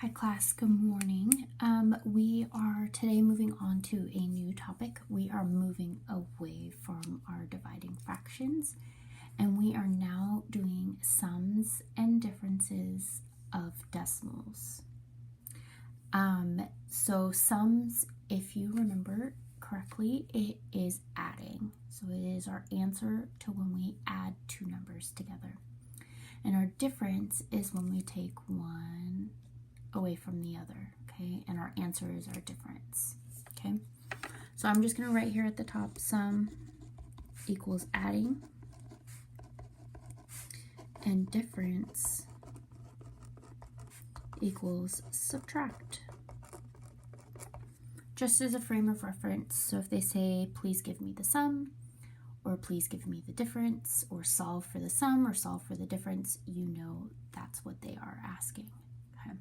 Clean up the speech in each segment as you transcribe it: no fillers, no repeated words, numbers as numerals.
Hi class, good morning. We are today moving on to a new topic. We are moving away from our dividing fractions and we are now doing sums and differences of decimals. So sums, if you remember correctly, it is adding. So it is our answer to when we add two numbers together. And our difference is when we take one away from the other, okay? And our answer is our difference, okay? So I'm just gonna write here at the top, sum equals adding, and difference equals subtract. Just as a frame of reference, so if they say, please give me the sum, or please give me the difference, or solve for the sum, or solve for the difference, you know that's what they are asking, okay?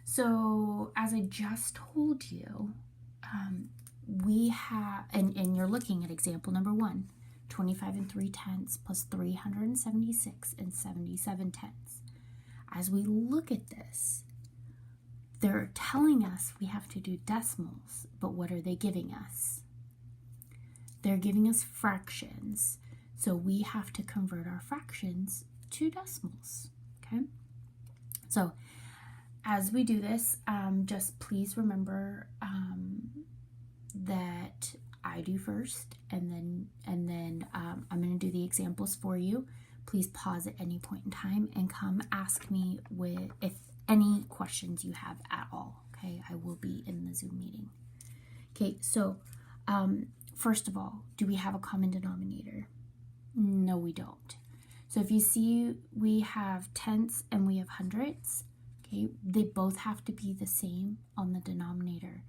So as I just told you, we have, and you're looking at example number 1, 25 and 3/10 plus 376 and 77/10. As we look at this, they're telling us we have to do decimals, but what are they giving us? They're giving us fractions, so we have to convert our fractions to decimals, okay? So as we do this, just please remember that I do first, and then I'm going to do the examples for you. Please pause at any point in time and come ask me if any questions you have at all. Okay, I will be in the Zoom meeting. Okay, so first of all, do we have a common denominator? No, we don't. So if you see, we have tenths and we have hundredths. Okay, they both have to be the same on the denominator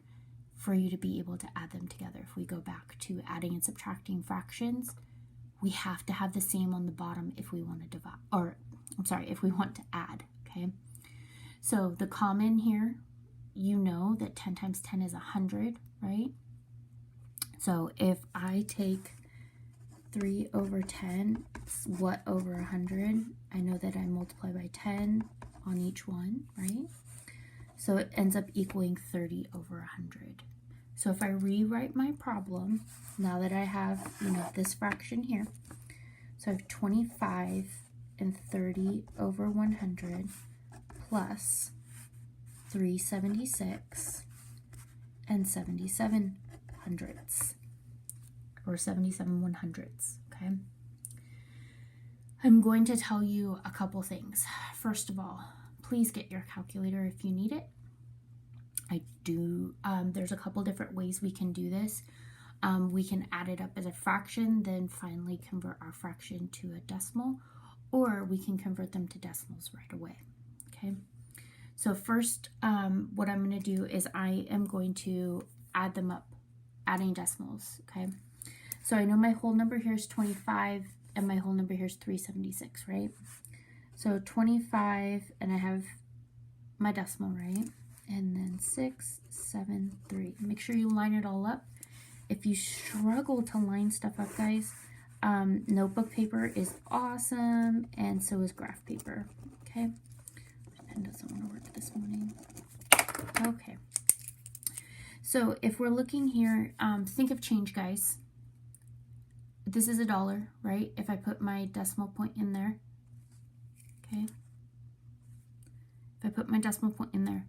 for you to be able to add them together. If we go back to adding and subtracting fractions, we have to have the same on the bottom if we want to divide, or I'm sorry, if we want to add, okay? So the common here, you know that 10 times 10 is 100, right? So if I take 3 over 10, what over 100? I know that I multiply by 10 on each one, right? So it ends up equaling 30 over 100. So if I rewrite my problem, now that I have, this fraction here, so I have 25 and 30 over 100 plus 376 and 77 hundredths, or 77 100ths, okay? I'm going to tell you a couple things. First of all, please get your calculator if you need it. I do. There's a couple different ways we can do this. We can add it up as a fraction, then finally convert our fraction to a decimal, or we can convert them to decimals right away, okay? So first, what I'm going to do is I am going to add them up, adding decimals, okay? So I know my whole number here is 25, and my whole number here is 376, right? So 25, and I have my decimal, right? And then 6, 7, 3. Make sure you line it all up. If you struggle to line stuff up, guys, notebook paper is awesome, and so is graph paper, okay? My pen doesn't want to work this morning. Okay. So if we're looking here, think of change, guys. This is $1, right? If I put my decimal point in there, okay? If I put my decimal point in there,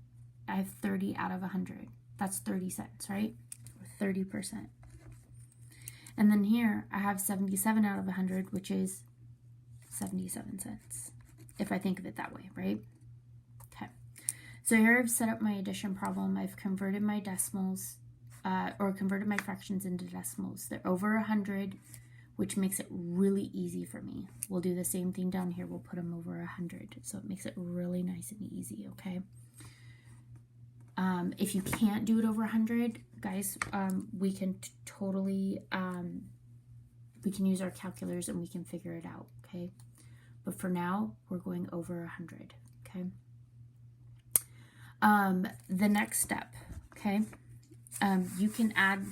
I have 30 out of 100. That's 30 cents, right? Or 30%. And then here, I have 77 out of 100, which is 77 cents, if I think of it that way, right? Okay. So here I've set up my addition problem. I've converted my decimals, or converted my fractions into decimals. They're over 100, which makes it really easy for me. We'll do the same thing down here. We'll put them over 100, so it makes it really nice and easy, okay? If you can't do it over 100, guys, we can totally, we can use our calculators and we can figure it out, okay? But for now, we're going over 100, okay? The next step, okay? You can add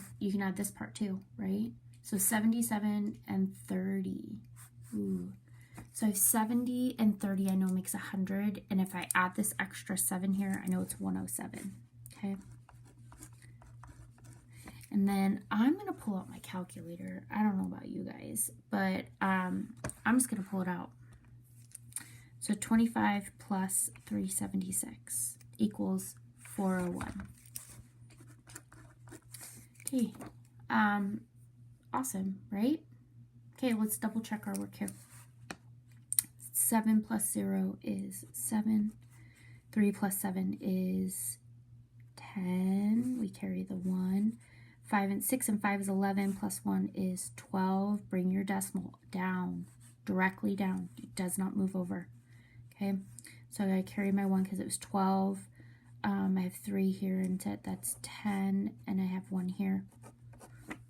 this part too, right? So 77 and 30. Ooh. So 70 and 30 I know makes 100. And if I add this extra 7 here, I know it's 107. Okay. And then I'm going to pull out my calculator. I don't know about you guys, but I'm just going to pull it out. So 25 plus 376 equals 401. Okay. Awesome, right? Okay, let's double check our work here. 7 plus 0 is 7. 3 plus 7 is 10. We carry the 1. 5 and 6 and 5 is 11, plus 1 is 12. Bring your decimal down, directly down. It does not move over. Okay, so I carry my 1 because it was 12. I have 3 here, and that's 10, and I have 1 here.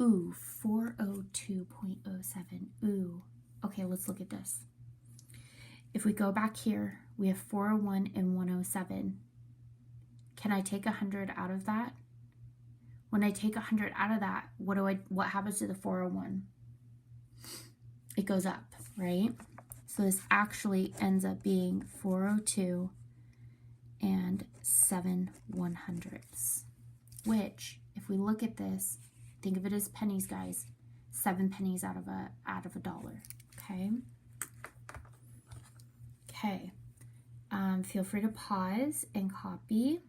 Ooh, 402.07. Ooh. Okay, let's look at this. If we go back here, we have 401 and 107. Can I take 100 out of that? When I take 100 out of that, what happens to the 401? It goes up, right? So this actually ends up being 402 and 7/100ths, which, if we look at this, think of it as pennies, guys. 7 pennies out of a dollar. Okay. Okay. Feel free to pause and copy.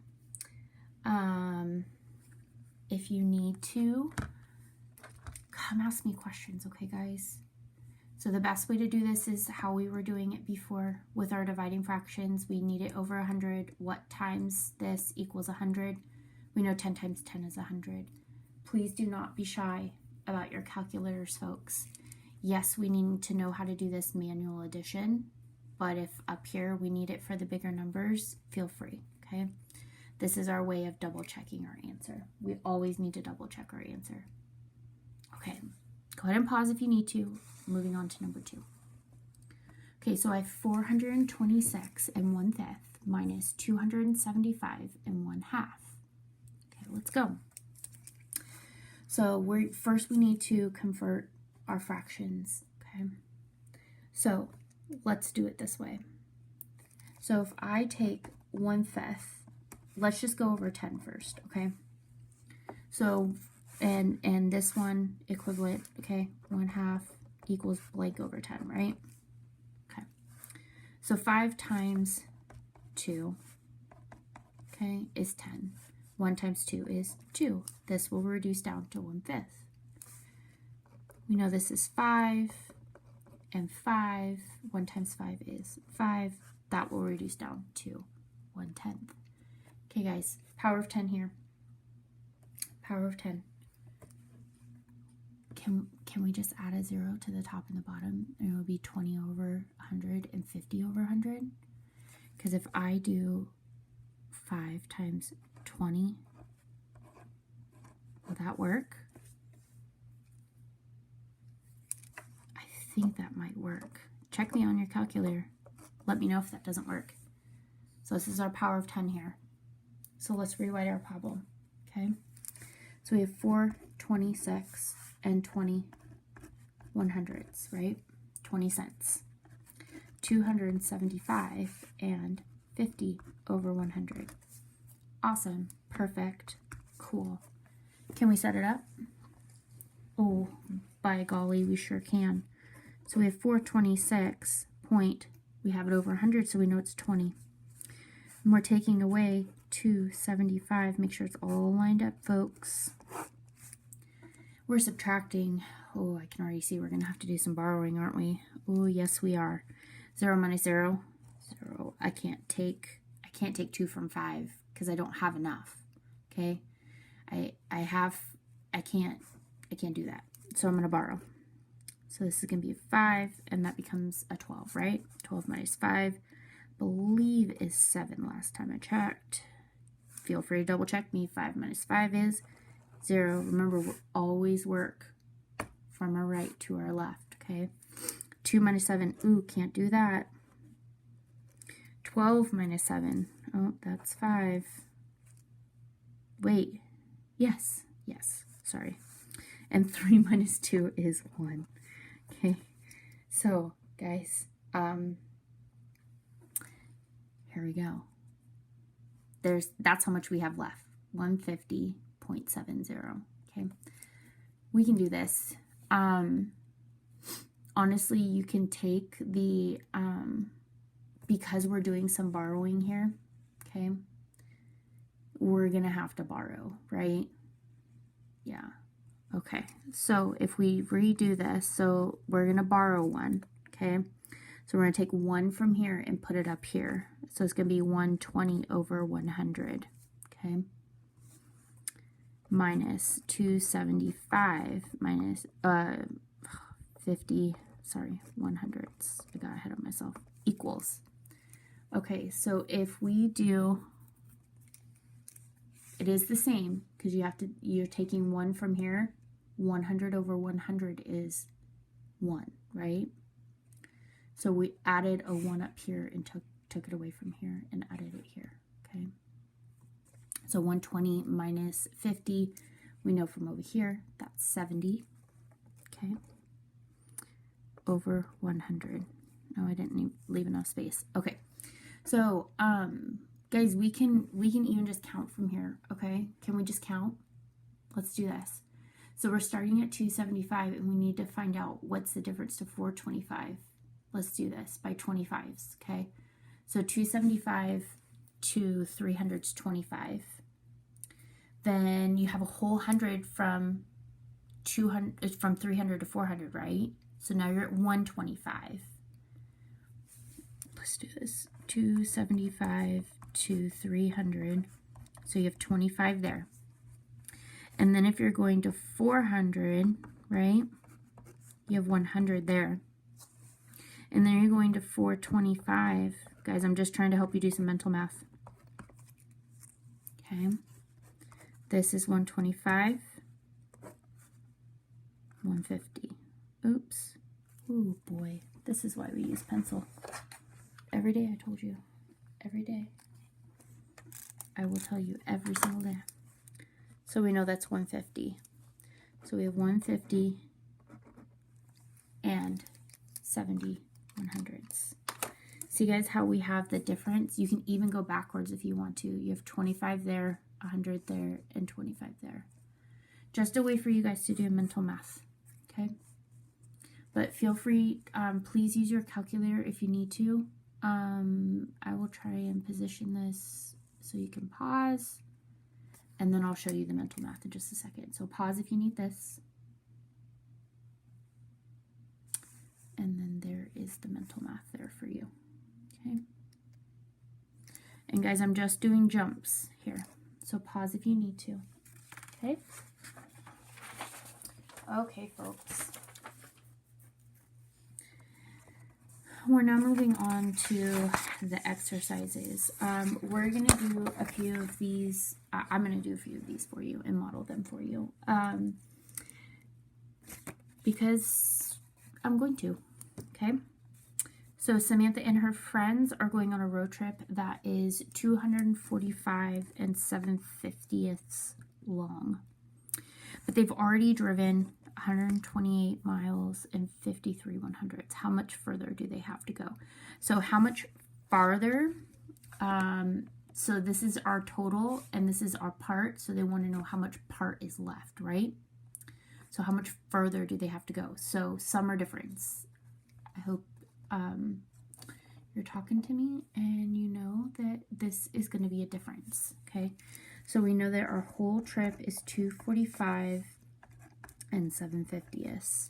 If you need to, come ask me questions, okay, guys? So the best way to do this is how we were doing it before with our dividing fractions. We need it over 100. What times this equals 100? We know 10 times 10 is 100. Please do not be shy about your calculators, folks. Yes, we need to know how to do this manual addition, but if up here we need it for the bigger numbers, feel free, okay? This is our way of double checking our answer. We always need to double check our answer. Okay, go ahead and pause if you need to. Moving on to number 2. Okay, so I have 426 and 1/5 minus 275 and 1/2. Okay, let's go. So first we need to convert our fractions, okay? So let's do it this way. So if I take 1/5, let's just go over 10 first, okay? So, and this one equivalent, okay, 1/2 equals blank over 10, right? Okay. So 5 times 2, okay, is 10. 1 times 2 is 2. This will reduce down to 1/5. We know this is 5 and 5. 1 times 5 is 5. That will reduce down to 1/10. Okay, guys, power of 10 here. Power of 10. Can we just add a 0 to the top and the bottom? And it would be 20 over 100 and 50 over 100. Because if I do 5 times 20, will that work? I think that might work. Check me on your calculator. Let me know if that doesn't work. So this is our power of 10 here. So let's rewrite our problem, okay? So we have 426 and 20/100ths, right? 20 cents. 275 and 50 over 100. Awesome, perfect, cool. Can we set it up? Oh, by golly, we sure can. So we have 426 point, we have it over 100, so we know it's 20. And we're taking away 275. Make sure it's all lined up, folks. We're subtracting. Oh, I can already see we're going to have to do some borrowing, aren't we? Oh, yes, we are. 0 minus 0. 0. I can't take 2 from 5 because I don't have enough. Okay? I can't do that. So I'm going to borrow. So this is going to be a 5, and that becomes a 12, right? 12 minus 5, believe is 7 last time I checked. Feel free to double check me. 5 minus 5 is 0. Remember, we'll always work from our right to our left, okay? 2 minus 7, ooh, can't do that. 12 minus 7, oh, that's 5. Wait, yes, sorry. And 3 minus 2 is 1, okay? So, guys, here we go. That's how much we have left. 150.70. Okay. We can do this. Honestly, you can take the, because we're doing some borrowing here, okay, we're going to have to borrow, right? Yeah. Okay. So if we redo this, so we're going to borrow 1, okay? So we're going to take 1 from here and put it up here. So it's going to be 120 over 100, okay? Minus 275 minus 50, sorry, 100s. I got ahead of myself. Equals. Okay, so if we do, it is the same because you're taking 1 from here. 100 over 100 is 1, right? So we added a 1 up here and took it away from here and added it here, okay? So 120 minus 50, we know from over here, that's 70, okay? Over 100. No, I didn't leave enough space. Okay, so guys, we can even just count from here, okay? Can we just count? Let's do this. So we're starting at 275 and we need to find out what's the difference to 425. Let's do this by 25s, okay? So 275 to 300 is 25. Then you have a whole 100 from 300 to 400, right? So now you're at 125. Let's do this. 275 to 300. So you have 25 there. And then if you're going to 400, right? You have 100 there. And then you're going to 425. Guys, I'm just trying to help you do some mental math. Okay. This is 125. 150. Oops. Oh boy. This is why we use pencil. Every day, I told you. Every day. I will tell you every single day. So we know that's 150. So we have 150 and 70 100s. See guys how we have the difference? You can even go backwards if you want to. You have 25 there, 100 there, and 25 there. Just a way for you guys to do mental math, okay? But feel free, please use your calculator if you need to. I will try and position this so you can pause, and then I'll show you the mental math in just a second. So pause if you need this. And then there is the mental math there for you, okay? And guys, I'm just doing jumps here. So pause if you need to, okay? Okay, folks. We're now moving on to the exercises. We're going to do a few of these. I'm going to do a few of these for you and model them for you. Because I'm going to, okay? So Samantha and her friends are going on a road trip that is 245 7/50ths long. But they've already driven 128 miles and 53 100ths. How much further do they have to go? So how much farther? So this is our total and this is our part. So they want to know how much part is left, right? So how much further do they have to go? So sum or difference. I hope you're talking to me and you know that this is going to be a difference, okay? So we know that our whole trip is 245 7/50ths,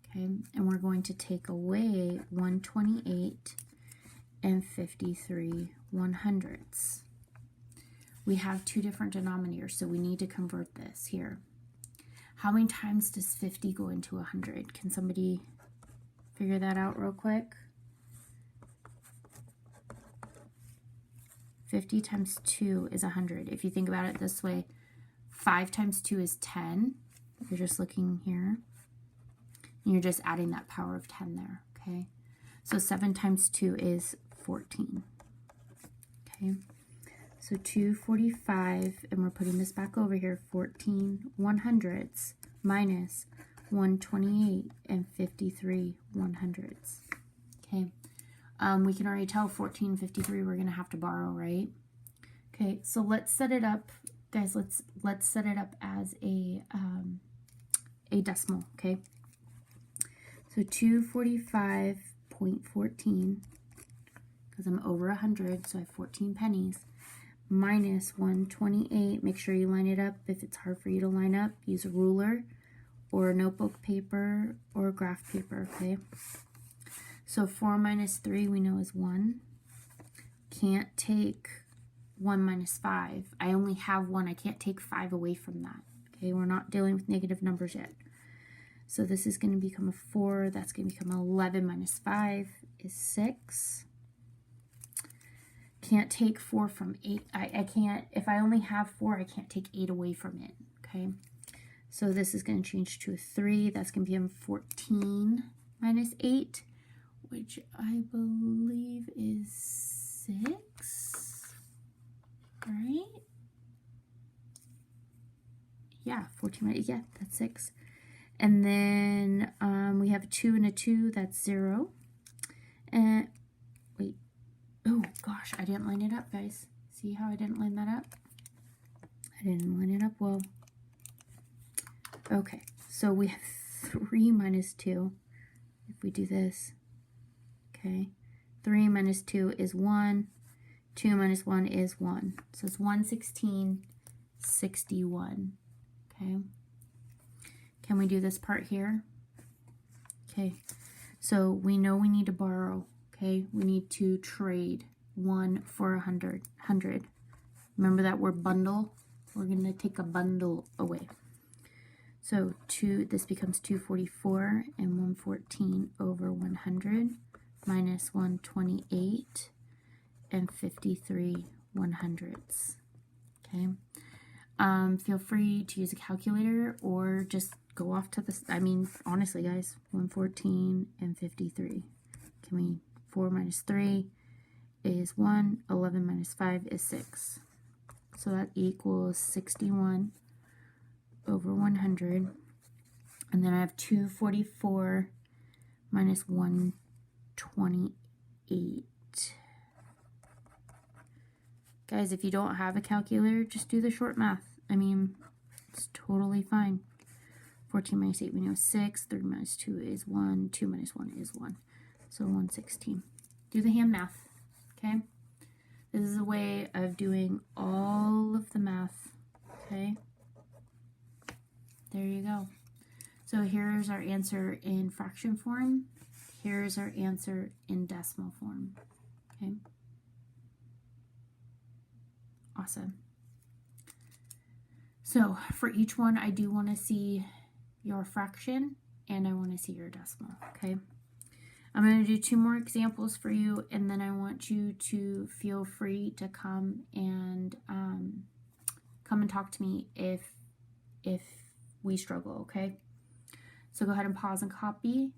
okay? And we're going to take away 128 and 53 100ths. We have two different denominators, so we need to convert this here. How many times does 50 go into 100? Can somebody figure that out real quick? 50 times 2 is 100. If you think about it this way, 5 times 2 is 10. You're just looking here. And you're just adding that power of 10 there, okay? So 7 times 2 is 14. Okay? So 245, and we're putting this back over here, 14 100ths minus 128 and 53 100ths. Okay? We can already tell 1453 we're going to have to borrow, right? Okay, so let's set it up, guys. Let's set it up as a decimal, okay? So 245.14, because I'm over 100, so I have 14 pennies, minus 128. Make sure you line it up. If it's hard for you to line up, use a ruler or notebook paper or graph paper, okay? So 4 minus 3 we know is 1. Can't take 1 minus 5. I only have 1. I can't take 5 away from that. Okay, we're not dealing with negative numbers yet. So this is going to become a 4. That's going to become 11 minus 5 is 6. Can't take 4 from 8. I can't, if I only have 4, I can't take 8 away from it. Okay, so this is going to change to a 3. That's going to become 14 minus 8, which I believe is 6, right? Yeah, 14 minus, yeah, that's 6. And then we have a 2 and a 2, that's 0. And wait, oh gosh, I didn't line it up, guys. See how I didn't line that up? I didn't line it up well. Okay, so we have 3 minus 2. If we do this, okay, 3 minus 2 is 1. 2 minus 1 is 1. So it's 116.61. Okay. Can we do this part here? Okay. So we know we need to borrow. Okay. We need to trade 1 for 100. Remember that word bundle? We're going to take a bundle away. So this becomes 244 and 114 over 100 minus 128 and 53 100ths. Okay. Feel free to use a calculator or just go off to this. I mean, honestly, guys, 114 and 53. 4 minus 3 is 1. 11 minus 5 is 6. So that equals 61 over 100. And then I have 244 minus 128. Guys, if you don't have a calculator, just do the short math. I mean, it's totally fine. 14 minus 8, we know is 6. 3 minus 2 is 1. 2 minus 1 is 1. So 116. Do the hand math, okay? This is a way of doing all of the math, okay? There you go. So here's our answer in fraction form. Here's our answer in decimal form, okay? Awesome. So for each one, I do want to see your fraction and I want to see your decimal, okay? I'm going to do 2 more examples for you, and then I want you to feel free to come and talk to me if we struggle, okay? So go ahead and pause and copy,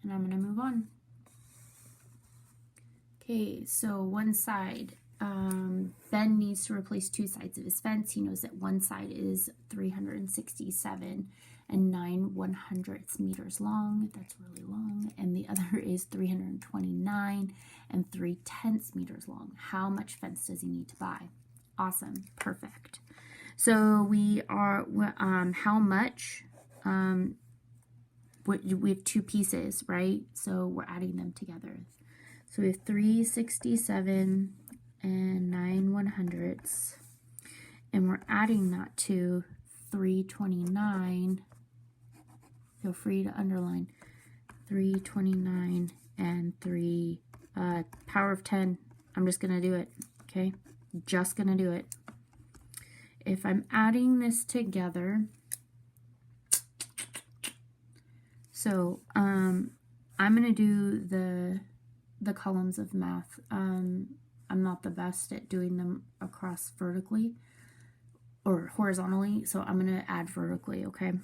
and I'm going to move on. Okay, so one side. Ben needs to replace 2 sides of his fence. He knows that one side is 367 and 9/100ths meters long. That's really long. And the other is 329 and 3/10 meters long. How much fence does he need to buy? Awesome. Perfect. So we are, how much, we have 2 pieces, right? So we're adding them together. So we have 367 and 9/100ths, and we're adding that to 329. Feel free to underline 329 and 3 power of 10. I'm just gonna do it, okay? Just gonna do it. If I'm adding this together, so I'm gonna do the columns of math. I'm not the best at doing them across vertically or horizontally, so I'm going to add vertically, okay?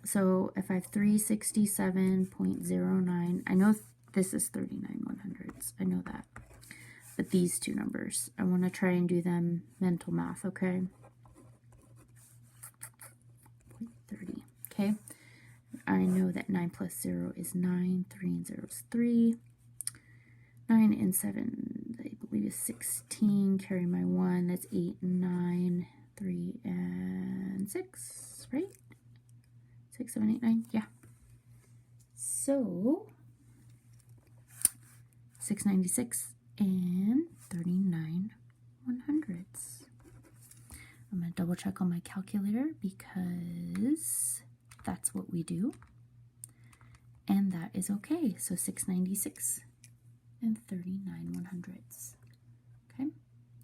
So if I have 367.09, I know this is 39/100ths, I know that. But these 2 numbers, I want to try and do them mental math, okay? 0.30, okay? I know that 9 plus 0 is 9, 3 and 0 is 3. 9 and 7, I believe, is 16. Carry my 1, that's 8 and 9. 3 and 6, right? 6, 7, 8, 9, yeah. So 696 and 39 100ths. I'm going to double check on my calculator because that's what we do. And that is okay. So 696 and 39 100ths. Okay,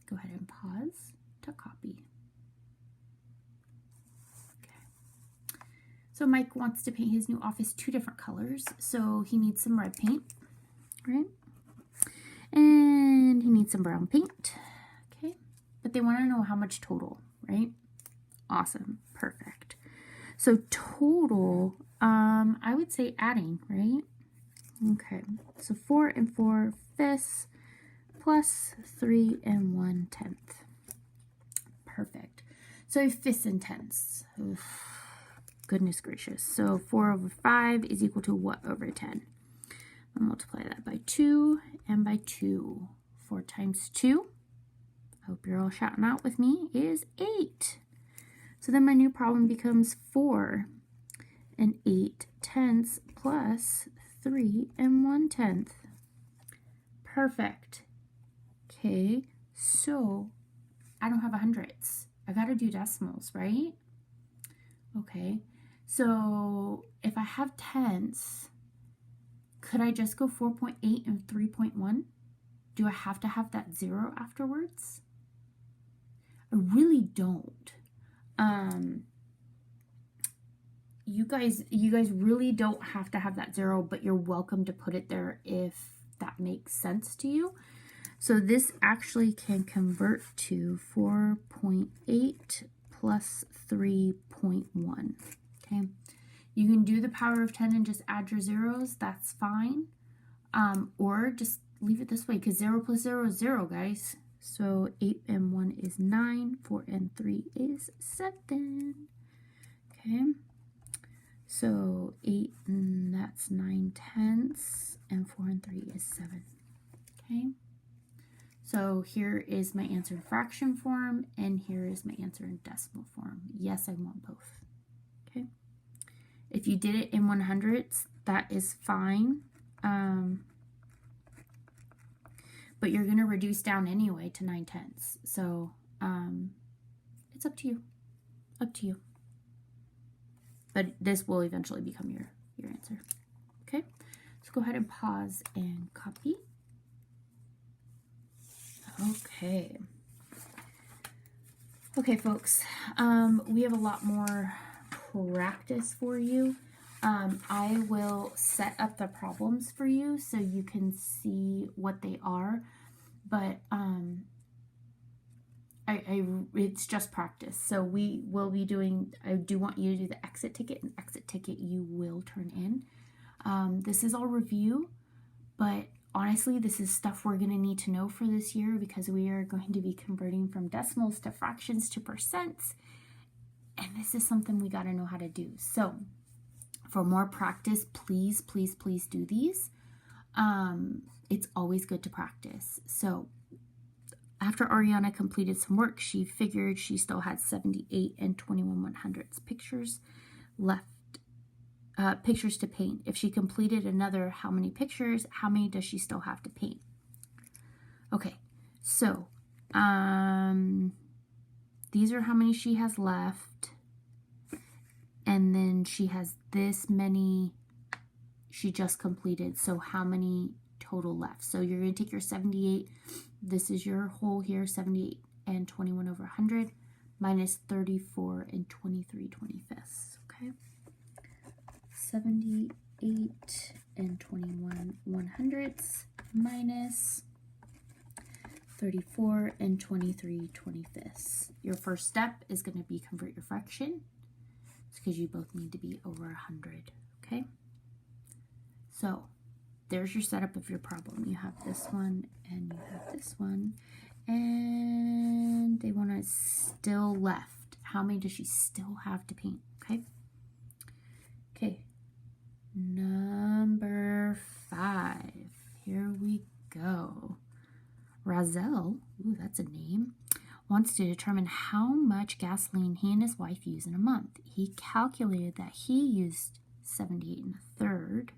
go ahead and pause to copy. Okay. So Mike wants to paint his new office 2 different colors. So he needs some red paint, right? And he needs some brown paint. Okay, but they want to know how much total, right? Awesome, perfect. So total, I would say adding, right? Okay, so 4 and 4/5 plus 3 and 1/10. Perfect. So 5ths and 10ths. Oof, goodness gracious. So 4 over 5 is equal to what over 10? I'll multiply that by 2 and by 2. 4 times 2, I hope you're all shouting out with me, is 8. So then my new problem becomes 4 and 8/10 plus 3 and 1/10. Perfect. Okay, so I don't have 100ths. I got to do decimals, right? Okay, so if I have tenths, could I just go 4.8 and 3.1? Do I have to have that 0 afterwards? I really don't. You guys really don't have to have that 0, but you're welcome to put it there if that makes sense to you. So this actually can convert to 4.8 plus 3.1. Okay, you can do the power of 10 and just add your zeros. That's fine. Or just leave it this way, because 0 plus 0 is 0, guys. So 8 and 1 is 9. 4 and 3 is 7. Okay. So 8 and that's 9/10, and 4 and 3 is 7. Okay. So here is my answer in fraction form, and here is my answer in decimal form. Yes, I want both. Okay. If you did it in 100ths, that is fine. But you're going to reduce down anyway to 9/10. So it's up to you. Up to you. But this will eventually become your answer. Okay, so go ahead and pause and copy. Okay. Okay, folks, we have a lot more practice for you. I will set up the problems for you so you can see what they are, but it's just practice. So we will be doing, I do want you to do the exit ticket, and exit ticket you will turn in. This is all review, but honestly, this is stuff we're going to need to know for this year because we are going to be converting from decimals to fractions to percents, and this is something we got to know how to do. So for more practice, please, please, please do these. It's always good to practice. So after Ariana completed some work, she figured she still had 78 and 21 100ths pictures left, pictures to paint. If she completed another, how many pictures, how many does she still have to paint? Okay, so these are how many she has left. And then she has this many she just completed. So how many total left? So you're going to take your 78. This is your whole here, 78 and 21 over 100 minus 34 and 23 25ths. Okay. 78 and 21 100ths minus 34 and 23 25ths. Your first step is going to be convert your fraction. It's because you both need to be over 100. Okay. So there's your setup of your problem. You have this one and you have this one, and they want to still left. How many does she still have to paint? Okay. Okay. Number 5. Here we go. Razel, ooh, that's a name, wants to determine how much gasoline he and his wife use in a month. He calculated that he used 78 1/3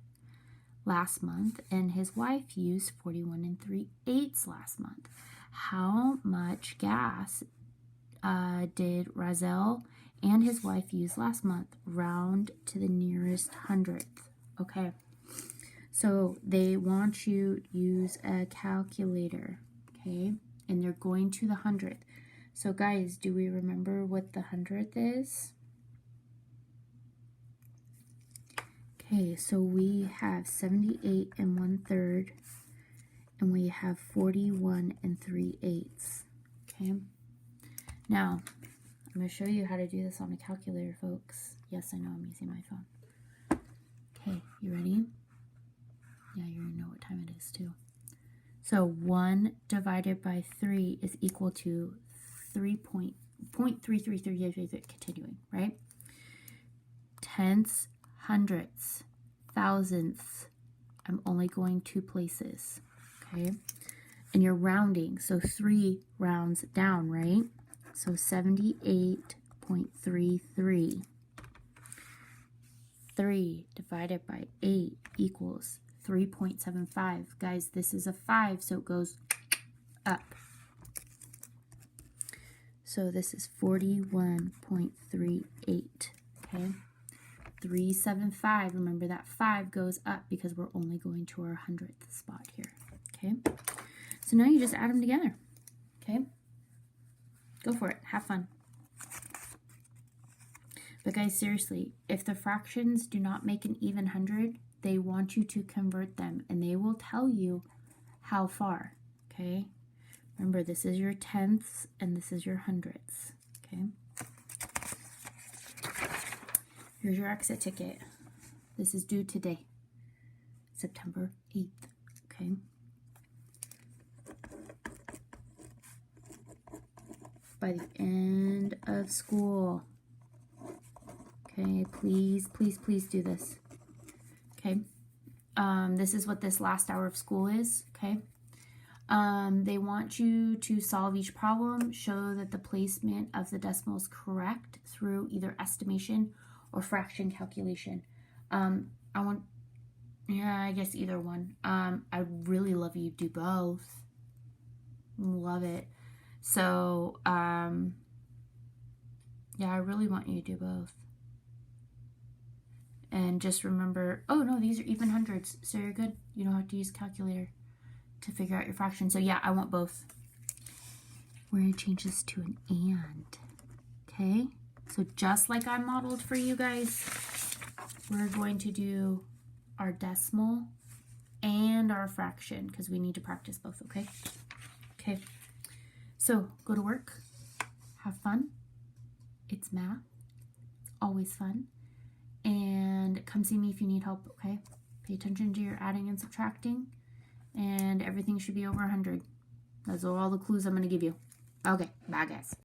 last month, and his wife used 41 3/8 last month. How much gas did Razel and his wife use last month? Round to the nearest hundredth. Okay, so they want you to use a calculator, okay, and they're going to the hundredth. So guys, do we remember what the hundredth is? Okay, so we have 78 1/3, and we have 41 3/8. Okay, now I'm going to show you how to do this on a calculator, folks. Yes, I know I'm using my phone. Okay, you ready? Yeah, you already know what time it is too. So 1 divided by 3 is equal to 3.333, continuing, right? Tenths, hundredths, thousandths. I'm only going 2 places, okay? And you're rounding, so 3 rounds down, right? So 78.33. 3 divided by 8 equals 3.75. Guys, this is a 5, so it goes up. So this is 41.38, okay? 375, remember that 5 goes up because we're only going to our 100th spot here, okay? So now you just add them together, okay? Go for it, have fun. But guys, seriously, if the fractions do not make an even 100, they want you to convert them, and they will tell you how far, okay? Remember, this is your tenths, and this is your hundredths, okay? Here's your exit ticket. This is due today, September 8th, okay? By the end of school. Okay, please, please, please do this. Okay, this is what this last hour of school is, okay? They want you to solve each problem, show that the placement of the decimal is correct through either estimation or fraction calculation. I guess either one. I'd really love you to do both. Love it. So, yeah, I really want you to do both. And just remember, oh no, these are even hundreds, so you're good. You don't have to use a calculator to figure out your fraction. So yeah, I want both. We're going to change this to an and, okay? So just like I modeled for you guys, we're going to do our decimal and our fraction because we need to practice both, okay? Okay, so go to work, have fun. It's math, it's always fun. And come see me if you need help, okay? Pay attention to your adding and subtracting, and everything should be over 100. Those are all the clues I'm going to give you. Okay, bye guys.